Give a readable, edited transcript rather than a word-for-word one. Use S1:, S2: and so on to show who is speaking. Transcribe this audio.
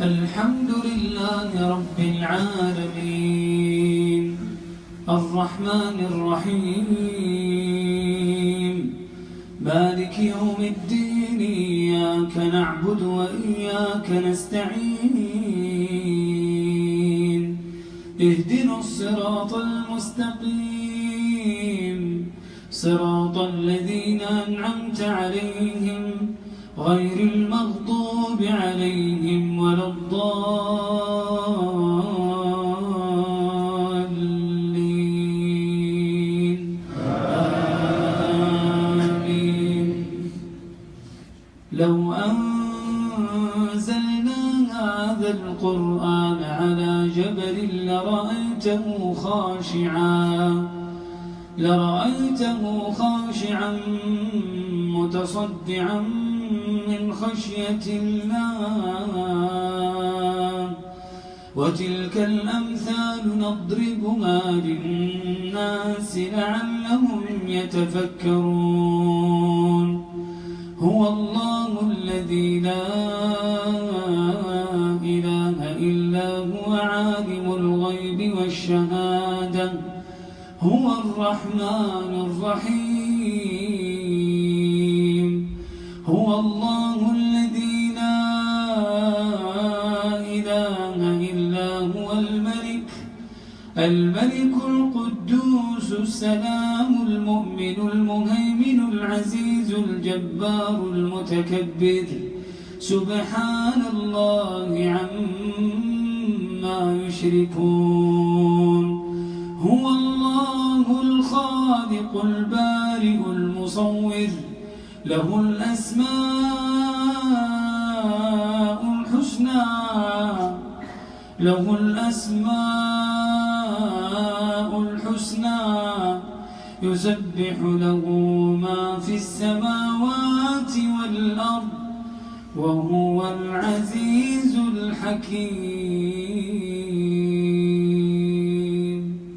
S1: الحمد لله رب العالمين الرحمن الرحيم مالك يوم الدين إياك نعبد وإياك نستعين اهدنا الصراط المستقيم صراط الذين أنعمت عليهم غير المغضوب عليهم ولا الضالين آمين. لو أنزلنا هذا القرآن على جبل لرأيته خاشعا متصدعا من خشية الله وتلك الأمثال نضربها للناس لعلهم يتفكرون. هو الله الذي لا إله إلا هو عالم الغيب والشهادة هو الرحمن الرحيم. هو الله الذي لا إله إلا هو الملك القدوس السلام المؤمن المهيمن العزيز الجبار المتكبر سبحان الله عما يشركون. هو الله الخالق البارئ المصور له الأسماء الحسنى يسبح له ما في السماوات والأرض وهو العزيز الحكيم.